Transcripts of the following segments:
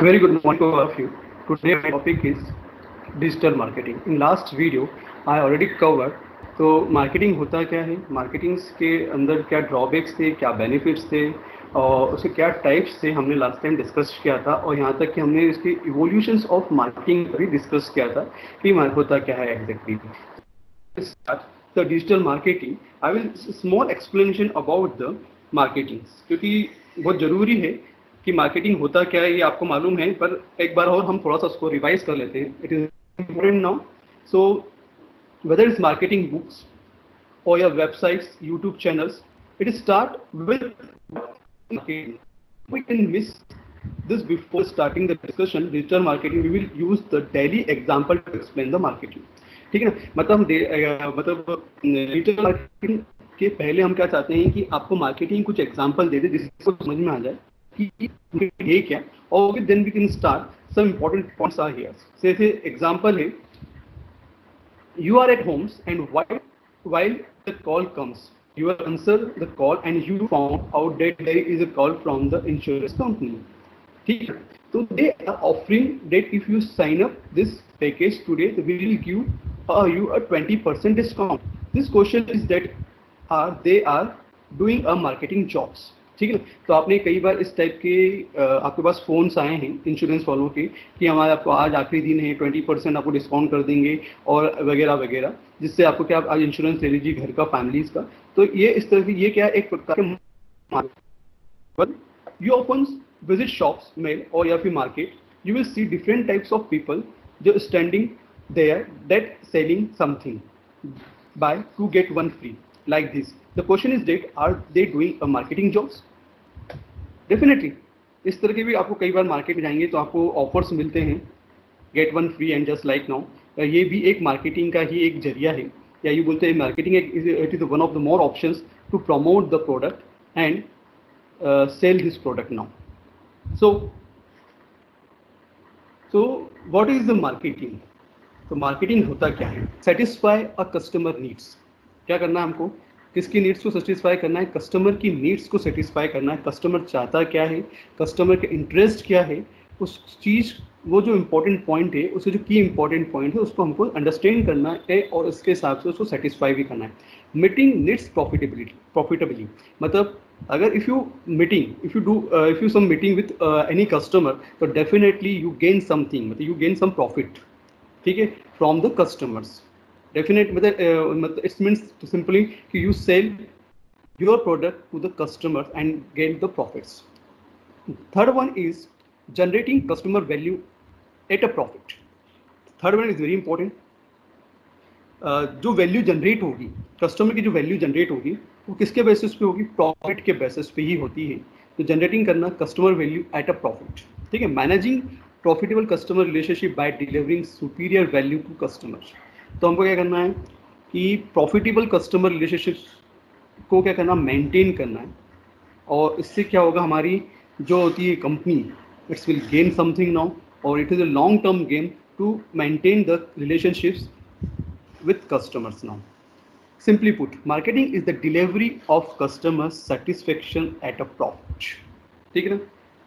Very good morning to all of you. Today my topic is digital marketing. In last video I already covered तो marketing होता क्या है, marketing के अंदर क्या ड्रॉबैक्स थे, क्या बेनिफिट्स थे और उसके क्या टाइप्स थे, हमने लास्ट टाइम डिस्कस किया था। और यहाँ तक कि हमने इसके इवोल्यूशंस ऑफ मार्केटिंग भी डिस्कस किया था कि होता क्या है exactly. The digital marketing I will small explanation about the marketing, क्योंकि बहुत ज़रूरी है कि मार्केटिंग होता क्या है ये आपको मालूम है, पर एक बार और हम थोड़ा सा उसको रिवाइज कर लेते हैं। It is important now. So whether is marketing books or your websites, YouTube channels, it is start with marketing. We can miss this before starting the discussion. Digital marketing, we will use the daily example to explain the marketing. ठीक है ना, मतलब digital marketing के पहले हम क्या चाहते हैं कि आपको मार्केटिंग कुछ एग्जांपल दे दे जिसको समझ में आ जाए कि ये क्या, और then we can start some important points are here. जैसे एग्जांपल है, you are at homes and while the call comes, you answer the call and you found out that there is a call from the insurance company. ठीक है, तो they are offering that if you sign up this package today, they will give you a 20% discount. This question is that they are doing a marketing jobs. ठीक है, तो आपने कई बार इस type के आपके पास फोन्स आए हैं इंश्योरेंस वालों के कि हमारे आपको आज आखिरी दिन है, 20% आपको डिस्काउंट कर देंगे और वगैरह वगैरह, जिससे आपको क्या आप आज इंश्योरेंस ले लीजिए घर का, फैमिलीज का। तो ये इस तरह की ये क्या एक प्रकार के you often visit shops mall और या फिर market, you will see different types of people जो standing there that selling something buy two get one free like this. The question is that are they doing a marketing jobs? Definitely. इस तरह के भी आपको कई बार market में जाएंगे तो आपको ऑफर्स मिलते हैं, gate one free and just like now. ये भी एक मार्केटिंग का ही एक जरिया है, या ये बोलते हैं marketing it is one of the more options to promote the product and sell this product now. So what is the marketing? तो मार्केटिंग होता क्या है? Satisfy a customer needs. क्या करना है हमको? किसकी नीड्स को सेटिस्फाई करना है? कस्टमर की नीड्स को सेटिस्फाई करना है। कस्टमर चाहता क्या है, कस्टमर के इंटरेस्ट क्या है, उस चीज़ वो जो इम्पोर्टेंट पॉइंट है, उसके जो की इम्पोर्टेंट पॉइंट है उसको हमको अंडरस्टैंड करना है और उसके हिसाब से उसको सेटिस्फाई भी करना है। मीटिंग नीड्स प्रॉफिटेबली मतलब अगर if you some meeting with any customer तो डेफिनेटली यू गेन समथिंग, मतलब यू गेन सम प्रॉफिट, ठीक है, फ्रॉम द कस्टमर्स। डेफिनेट मतलब इट्स मीन्स सिंपली कि you sell your product to the customer and gain the profits. Third one is generating customer value at a profit. Third one is very important. जो value generate होगी, customer की जो value generate होगी वो किसके basis पे होगी? Profit के बेसिस पे ही होती है। तो जनरेटिंग करना customer value at a profit, ठीक है। Managing profitable customer relationship by delivering superior value to customer. तो हमको क्या करना है कि प्रॉफिटेबल कस्टमर रिलेशनशिप को क्या करना, मेंटेन करना है। और इससे क्या होगा, हमारी जो होती है company, it's will gain something now, और it is a long term game to maintain the relationships with customers now. Simply put, marketing is the delivery of customer satisfaction at a profit. ठीक है ना,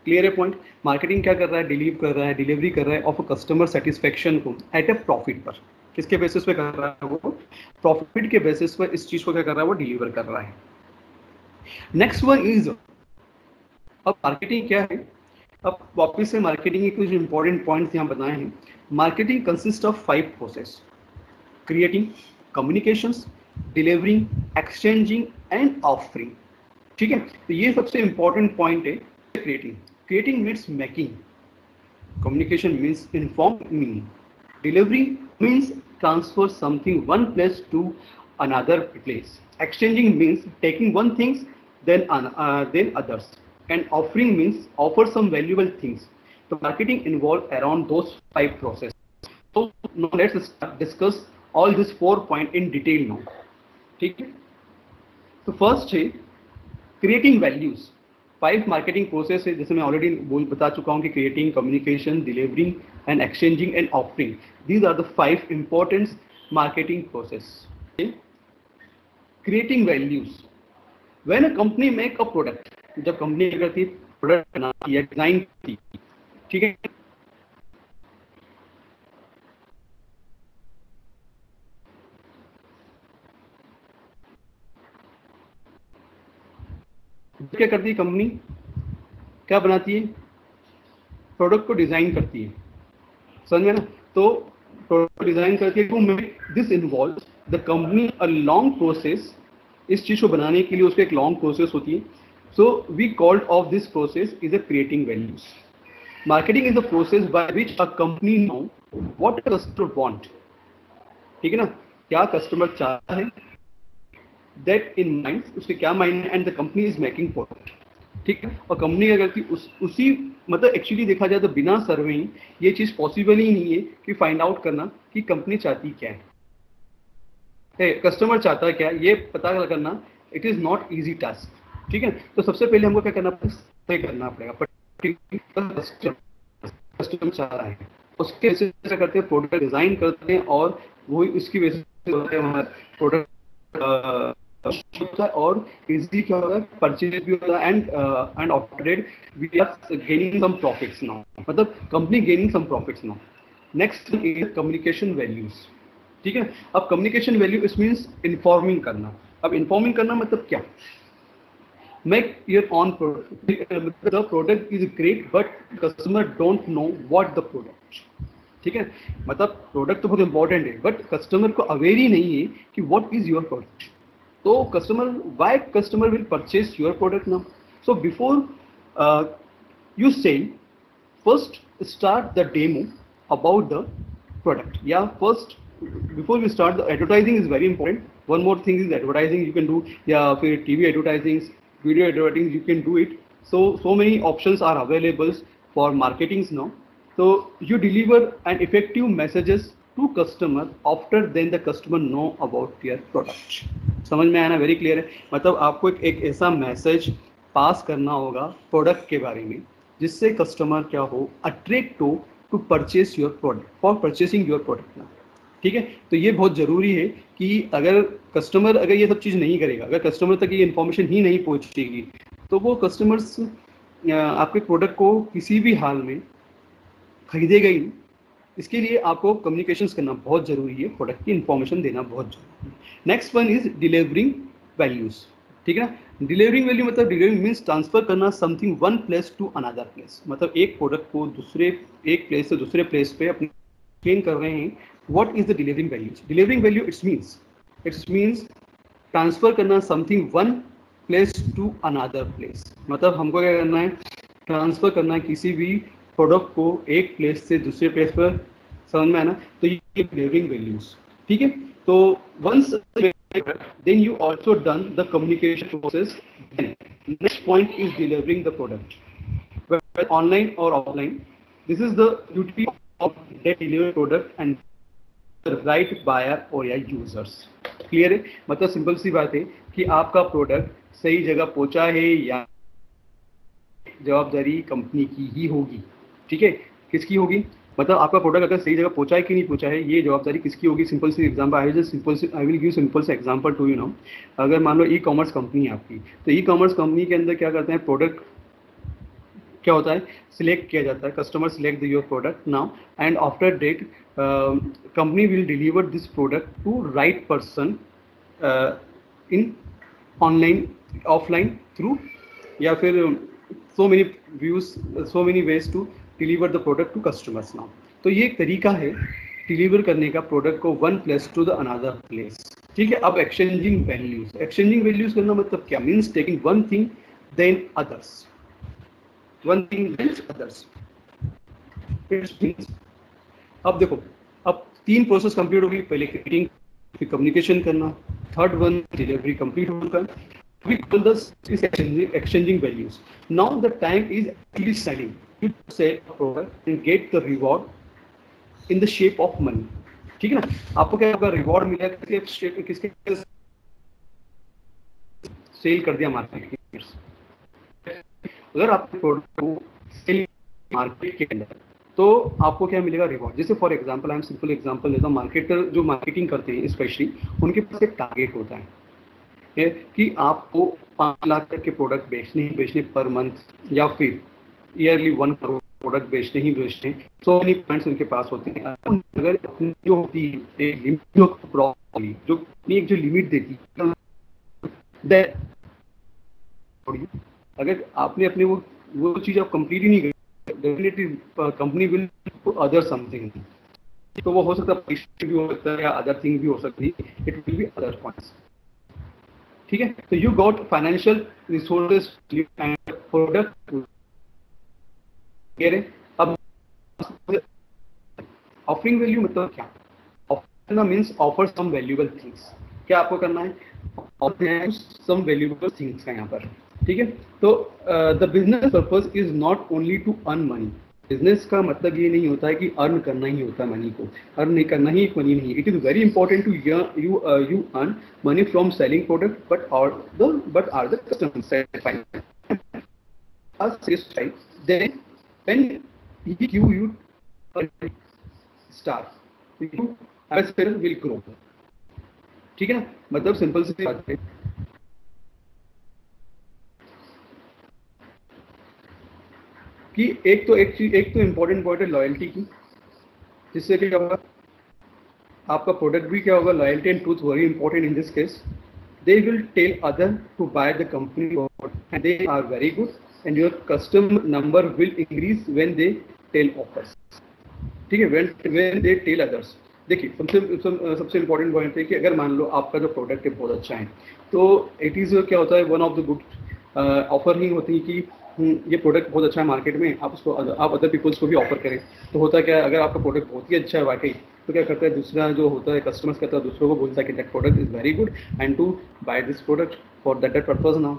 clear है point? Marketing क्या कर रहा है? Delivery कर रहा है ऑफ कस्टमर सेटिस्फेक्शन को एट अ प्रॉफिट पर। किसके बेसिस पे कर रहा है? वो प्रॉफिट के बेसिस पर इस चीज को क्या कर रहा है? वो डिलीवर कर रहा है। नेक्स्ट वन इज, अब मार्केटिंग क्या है? अब वापस से मार्केटिंग के कुछ इंपॉर्टेंट पॉइंट्स यहाँ बताए हैं। Marketing consist of 5 process: creating, communications, delivering, exchanging and offering. ठीक है, तो ये सबसे इंपॉर्टेंट पॉइंट है। Creating means making, communication means inform meaning, delivery means transfer something one place to another place, exchanging means taking one things then others, and offering means offer some valuable things. So marketing involved around those 5 processes. So now let's discuss all these 4 points in detail now. ठीक है, तो first है creating values. 5 marketing process है, जैसे मैं already बता चुका हूँ कि creating, communication, delivering and exchanging and offering, these are the 5 important marketing process. Creating values, when a company make a product, जब कंपनी करती प्रोडक्ट बनाती है, डिजाइन करती, ठीक है। क्या करती है कंपनी, क्या बनाती है, प्रोडक्ट को डिजाइन करती है, समझ में ना। तो प्रोडक्ट डिजाइन करके to make this involve the company a long process, इस चीज को बनाने के लिए उसका एक लॉन्ग प्रोसेस होती है। So we called of this process is a creating values. Marketing is the process by which a company know what customer want, ठीक है ना, क्या कस्टमर चाहता है, दैट इन माइंड, उसके क्या माइंड है, and the company is making product, ठीक है। और कंपनी क्या करती उसी मतलब एक्चुअली देखा जाए तो बिना सर्वेइंग ये चीज पॉसिबल ही नहीं है कि फाइंड आउट करना कि कंपनी चाहती क्या है, कस्टमर चाहता है क्या, ये पता करना it is not easy task, ठीक है। तो सबसे पहले हमको क्या करना पड़ेगा, कस्टमर चाह रहा है, उसके बेसिस पे करते हैं प्रोडक्ट डिजाइन करते हैं, और वो इसकी बेसिस पे हमारा प्रोडक्ट होता है, और इजी क्या होगा, परचेज भी होता है, and after that we are gaining some profits now, मतलब company gaining some profits now. Next is communication values, ठीक है। अब communication value it means informing करना। अब इन्फॉर्मिंग करना मतलब क्या, make your own product, the product is great but customer don't know what the product, ठीक है। मतलब प्रोडक्ट तो बहुत इंपॉर्टेंट है बट कस्टमर को अवेयर ही नहीं है कि व्हाट इज योर प्रोडक्ट। तो customer, why customer will purchase your product now. So before you sell, first start the demo about the product, या first before we start the advertising is very important. One more thing is advertising you can do, या फिर TV advertising, video advertising you can do it. So many options are available for marketings now. So you deliver an effective messages to customer, after then the customer know about your product. समझ में आया ना, very clear है। मतलब आपको एक ऐसा message pass करना होगा प्रोडक्ट के बारे में जिससे कस्टमर क्या हो, अट्रैक्ट हो to purchase your product, for purchasing your product ना, ठीक है। तो ये बहुत ज़रूरी है कि अगर कस्टमर अगर ये सब चीज़ नहीं करेगा, अगर कस्टमर तक ये इन्फॉर्मेशन ही नहीं पहुंचेगी, तो वो कस्टमर्स आपके प्रोडक्ट को किसी भी हाल में खरीदेगा ही नहीं। इसके लिए आपको कम्युनिकेशंस करना बहुत ज़रूरी है, प्रोडक्ट की इन्फॉर्मेशन देना बहुत जरूरी है। Next one is delivering values, ठीक है ना। डिलीवरिंग वैल्यू मतलब डिलीवरिंग मीन्स ट्रांसफर करना something one place to another place, मतलब एक प्रोडक्ट को एक प्लेस से दूसरे प्लेस पे अपने एक्सप्लेन कर रहे हैं। What is the delivering values? Delivering value it means transfer करना something one place to another place, मतलब हमको क्या करना है, ट्रांसफर करना है किसी भी प्रोडक्ट को एक प्लेस से दूसरे प्लेस पर, समझ में आना। तो ये डिलीवरिंग वैल्यूज, ठीक है। तो once then you also done the communication process, then next point is delivering the product, whether online or offline. This is the duty of the delivered product and right buyer और या users. Clear है, मतलब simple सी बात है कि आपका product सही जगह पहुंचा है या, जवाबदारी कंपनी की ही होगी, ठीक है। किसकी होगी, मतलब आपका प्रोडक्ट अगर सही जगह पहुंचा है कि नहीं पहुंचा है, ये जवाबदारी किसकी होगी। सिंपल सी example, I will give simple से एग्जांपल टू यू नाउ। अगर मान लो ई कॉमर्स कंपनी है आपकी, तो ई कॉमर्स कंपनी के अंदर क्या करते हैं, प्रोडक्ट क्या होता है, सिलेक्ट किया जाता है, customer select your product now, and after that company will deliver this product to right person in online, offline through, या फिर so many ways to deliver the product to customers now. तो ये एक तरीका है डिलीवर करने का product को one place to the another place, ठीक है। अब एक्सचेंजिंग वैल्यूज करना मतलब क्या, means taking one thing then others, one thing then others. It means, अब देखो, अब 3 प्रोसेस कंप्लीट हो गई, पहले क्रिएटिंग, फिर कम्युनिकेशन करना, थर्ड वन डिलीवरी कंप्लीट होकर, we call this is exchanging values. Now the time is actually selling. You sell a product and get the reward in the shape of money, ठीक है ना। आपको क्या होगा, reward मिलेगा किसके, सेल कर दिया मार्केट में। अगर आप प्रोडक्ट को सेल मार्केट के अंदर, तो आपको क्या मिलेगा, रिवॉर्ड। जैसे for example, I am simple example लेता हूँ, मार्केटर जो मार्केटिंग करते हैं स्पेशली, उनके पास एक टारगेट होता है कि आपको 5 लाख तक के प्रोडक्ट बेचने पर मंथ, या फिर ईयरली 1 करोड़ प्रोडक्ट बेचते ही बेचते हैं, सो मेनी पॉइंट्स उनके पास होते हैं। अगर अपनी जो होती है लिमिट जो अपनी एक जो लिमिट देती है, अगर आपने अपने वो चीज आप कंप्लीट ही नहीं करी, definitely company will other something. तो वो हो सकता है भी हो सकता है या अदर थिंग भी हो सकती है, it will be other points. ठीक है, तो you got financial resources and product. अब ऑफरिंग वैल्यू मतलब क्या? Offer means offer some valuable things. क्या आपको करना है? ऑफर सम वैल्यूएबल थिंग्स का यहाँ पर। ठीक है, तो the business purpose is not only to earn money. Business का मतलब ये नहीं होता है कि अर्न करना ही होता है मनी को, अर्न नहीं करना ही एक मनी नहीं है। It is very important to you earn money from selling product but are the customer satisfied then when he give you a star, you ambassador will grow। ठीक है ना, मतलब सिंपल सी बात है कि एक तो इंपॉर्टेंट पॉइंट है लॉयल्टी की, जिससे क्या होगा आपका प्रोडक्ट भी क्या होगा, loyalty and truth very important in this case. They will tell other to buy the company and they are very good and your customer number will increase when they tell offers. ठीक है, when they tell others. देखिए सबसे important point है कि अगर मान लो आपका जो प्रोडक्ट है बहुत अच्छा है, तो इट इज़ क्या होता है, one of the good offer ही होती है कि ये प्रोडक्ट बहुत अच्छा है मार्केट में, आप उसको आप अदर पीपल्स को भी ऑफर करें। तो होता क्या है, अगर आपका प्रोडक्ट बहुत ही अच्छा है वाकई, तो क्या करता है दूसरा जो होता है कस्टमर्स कहता है दूसरों को बोलता है कि that product is very good and to buy this product for that purpose now.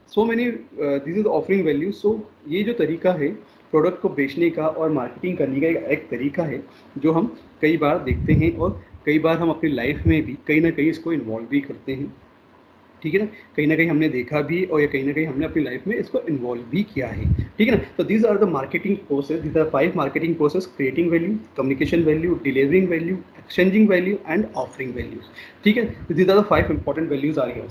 So many this is offering value. सो ये जो तरीका है प्रोडक्ट को बेचने का और मार्केटिंग करने का एक तरीका है जो हम कई बार देखते हैं और कई बार हम अपनी लाइफ में भी कहीं ना कहीं इसको इन्वॉल्व भी करते हैं। ठीक है ना, कहीं ना कहीं हमने देखा भी और या कहीं ना कहीं हमने अपनी लाइफ में इसको इन्वॉल्व भी किया है। ठीक है ना, तो these are the marketing process, these are 5 marketing process: creating value, communication value, delivering value, exchanging value and offering values. ठीक है, these are the 5 important values are here.